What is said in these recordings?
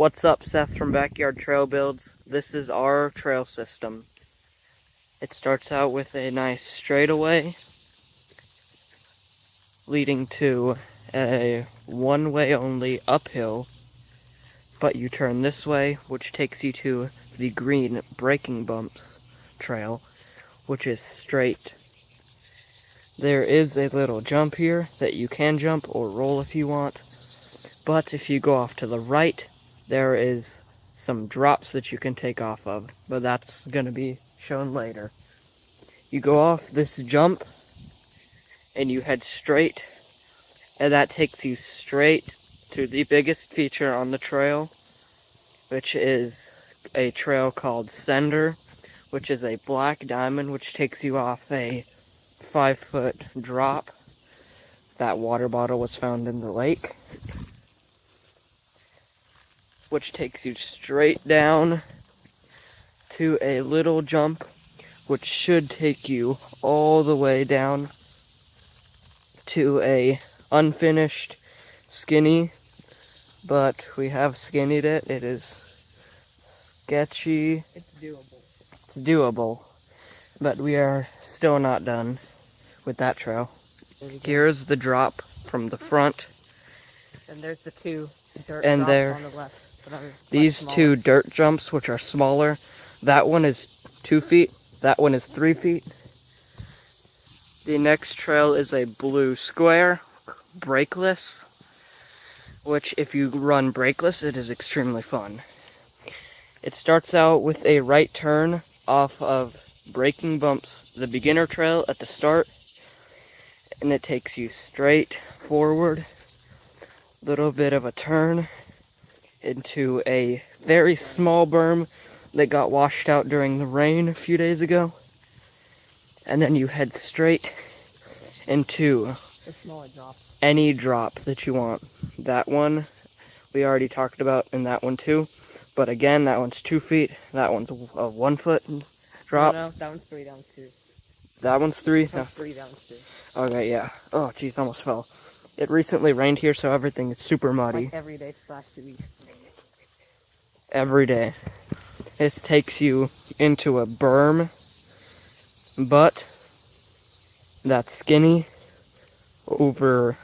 What's up, Seth from Backyard Trail Builds. This is our trail system. It starts out with a nice straightaway leading to a one-way only uphill, but you turn this way, which takes you to the green Breaking Bumps trail, which is straight. There is a little jump here that you can jump or roll if you want, but if you go off to the right, there is some drops that you can take off of, but that's going to be shown later. You go off this jump and you head straight, and that takes you straight to the biggest feature on the trail, which is a trail called Sender, which is a black diamond which takes you off a 5-foot drop. That water bottle was found in the lake, which takes you straight down to a little jump, which should take you all the way down to a unfinished skinny, but we have skinnied it. It is sketchy. It's doable, but we are still not done with that trail. Here's the drop from the front. And there's the two dirt And drops there, on the left. these two dirt jumps, which are smaller. That one is 2 feet. That one is 3 feet. The next trail is a blue square, brakeless, which if you run brakeless, it is extremely fun. It starts out with a right turn off of Breaking Bumps, the beginner trail at the start, and it takes you straight forward, little bit of a turn into a very small berm that got washed out during the rain a few days ago, and then you head straight into any drop that you want. That one we already talked about, and that one too, but again, that one's 2 feet, that one's a 1 foot drop. No, that one's 3, that one's 2. That one's 3? That one's 3, that one's 2. Okay, yeah. Oh jeez, almost fell. It recently rained here, so everything is super muddy. Like every day for the last 2 weeks. Every day. This takes you into a berm, but that's skinny over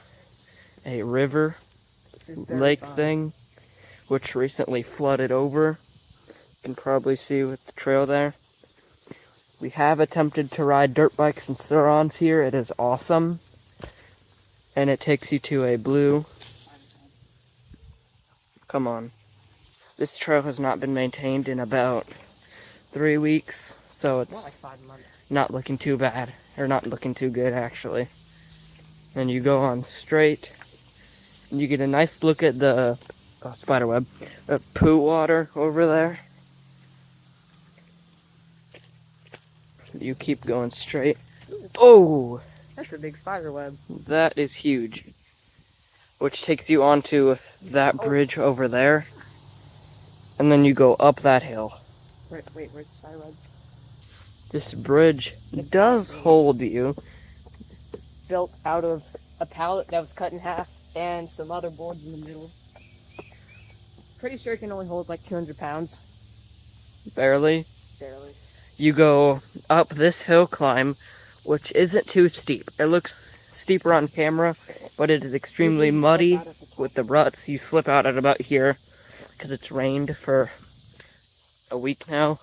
a river, lake thing, which recently flooded over. You can probably see with the trail there. We have attempted to ride dirt bikes and Surons here. It is awesome. And it takes you to a blue. Come on. This trail has not been maintained in about 3 weeks, so it's more like 5 months. Not looking too bad, or not looking too good actually. And you go on straight, and you get a nice look at the spiderweb, the poo water over there. You keep going straight. Oh! That's a big spider web. That is huge. Which takes you onto that bridge over there. And then you go up that hill. Wait, where's the spider web? This bridge does hold you. Built out of a pallet that was cut in half and some other boards in the middle. Pretty sure it can only hold like 200 pounds. Barely. Barely. You go up this hill climb, which isn't too steep. It looks steeper on camera, but it is extremely muddy with the ruts. You slip out at about here because it's rained for a week now.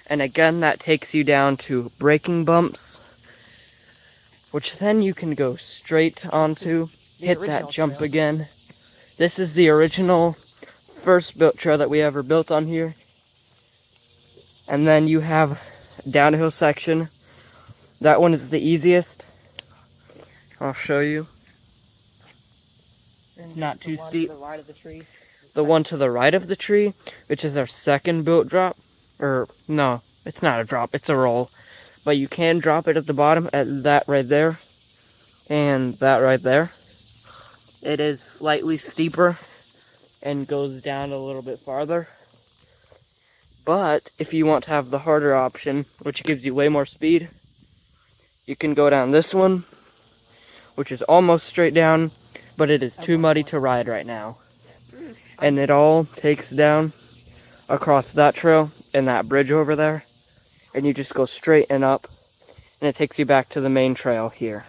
And again, that takes you down to Breaking Bumps, which then you can go straight onto, hit that jump again. This is the original first built trail that we ever built on here. And then you have a downhill section. That one is the easiest. I'll show you. Not too steep. The right of the tree. The one to the right of the tree, which is our second built drop. Or, no, it's not a drop, it's a roll. But you can drop it at the bottom, at that right there. And that right there. It is slightly steeper and goes down a little bit farther. But if you want to have the harder option, which gives you way more speed, you can go down this one, which is almost straight down, but it is too muddy to ride right now. and it all takes down across that trail and that bridge over there, and you just go straight and up, and it takes you back to the main trail here.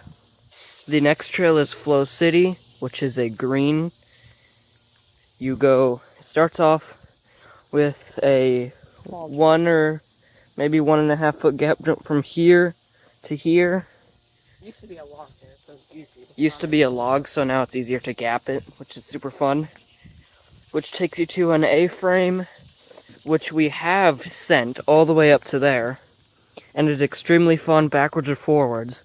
The next trail is Flow City, which is a green. It starts off with a 1 or maybe 1.5 foot gap jump from here to here. Used to be a log there, so it's easy. Used to be a log, so now it's easier to gap it, which is super fun. Which takes you to an A-frame, which we have sent all the way up to there, and is extremely fun backwards or forwards.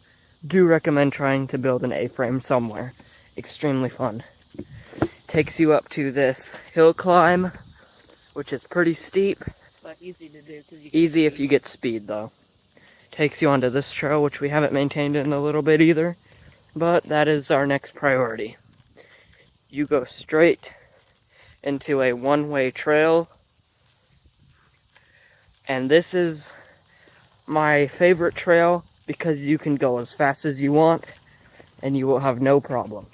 Do recommend trying to build an A-frame somewhere. Extremely fun. Takes you up to this hill climb, which is pretty steep. But easy to do. Easy if you get speed, though. Takes you onto this trail, which we haven't maintained in a little bit either, but that is our next priority. You go straight into a one-way trail, and this is my favorite trail because you can go as fast as you want and you will have no problems.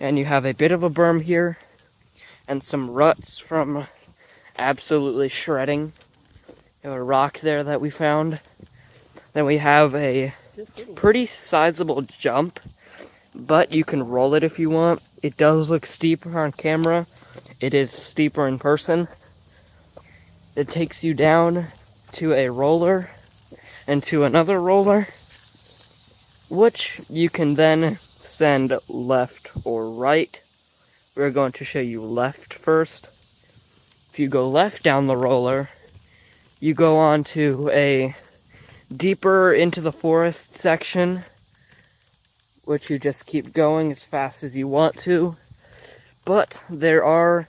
And you have a bit of a berm here and some ruts from absolutely shredding. There's a rock there that we found. Then we have a pretty sizable jump, but you can roll it if you want. It does look steeper on camera. It is steeper in person. It takes you down to a roller and to another roller, which you can then send left or right. We're going to show you left first. If you go left down the roller, you go on to a deeper into the forest section, which you just keep going as fast as you want to. But there are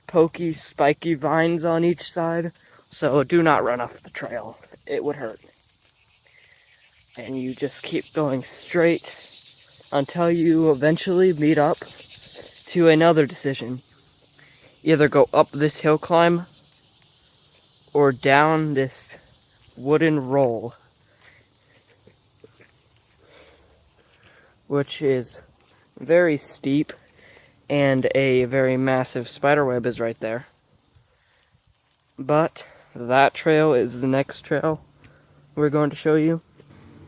pokey, spiky vines on each side, so do not run off the trail. It would hurt. And you just keep going straight until you eventually meet up to another decision. Either go up this hill climb or down this wooden roll, which is very steep, and a very massive spiderweb is right there. But that trail is the next trail we're going to show you.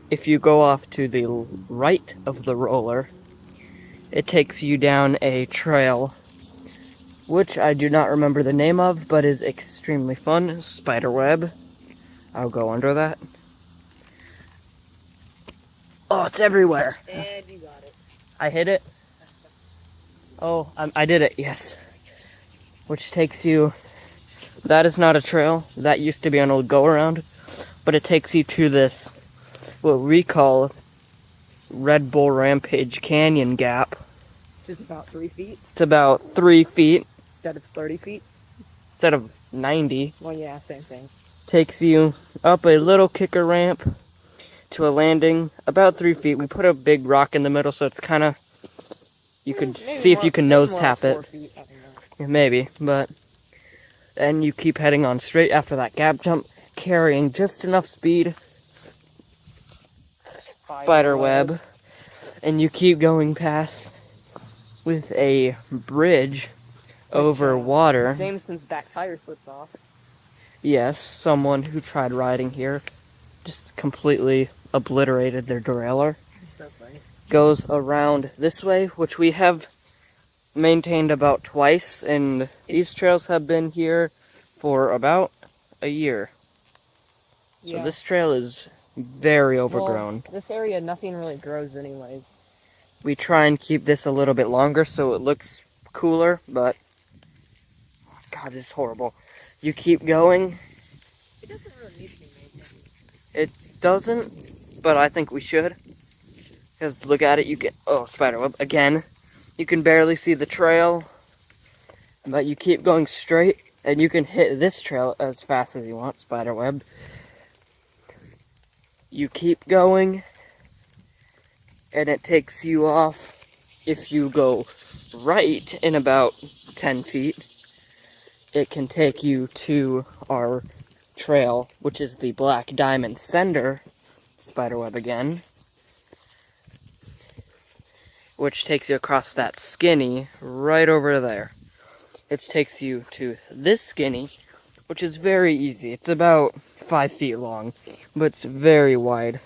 If you go off to the right of the roller, it takes you down a trail, which I do not remember the name of, but is extremely fun. Spiderweb. I'll go under that. Oh, it's everywhere. And you got it. I hit it. Oh, I did it, yes. Which takes you, that is not a trail. That used to be an old go-around. But it takes you to this, what we call Red Bull Rampage Canyon Gap. Which is about 3 feet. It's about 3 feet. Instead of 30 feet. Instead of 90. Well, yeah, same thing. Takes you up a little kicker ramp to a landing about 3 feet. We put a big rock in the middle, so it's kind of, you could see if you can nose tap it. 4 feet, I don't know. Maybe, but then you keep heading on straight after that gap jump, carrying just enough speed. Spiderweb. And you keep going past with a bridge over water. Jameson's back tire slipped off. Yes, someone who tried riding here just completely obliterated their derailleur. So funny. Goes around this way, which we have maintained about twice, and these trails have been here for about a year. So Yeah. this trail is very overgrown. Well, this area, nothing really grows anyways. We try and keep this a little bit longer so it looks cooler, but God, it's horrible. You keep going. It doesn't really need to be maintained. It doesn't, but I think we should. Because look at it, you get, oh, spiderweb, again. You can barely see the trail, but you keep going straight, and you can hit this trail as fast as you want, spiderweb. You keep going, and it takes you off. If you go right in about 10 feet, it can take you to our trail, which is the Black Diamond Sender, spiderweb again, which takes you across that skinny right over there. it takes you to this skinny, which is very easy. It's about 5 feet long, but it's very wide,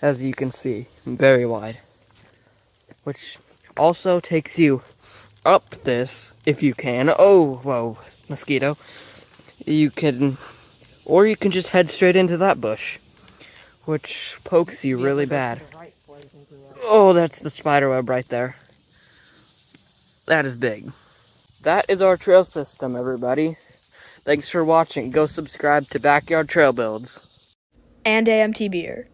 as you can see, very wide. Which also takes you up this, if you can. Oh, whoa, mosquito. You can, or you can just head straight into that bush, which pokes you really bad. Oh, that's the spider web right there. That is big. That is our trail system, everybody. Thanks for watching. Go subscribe to Backyard Trail Builds. And AMT Beer.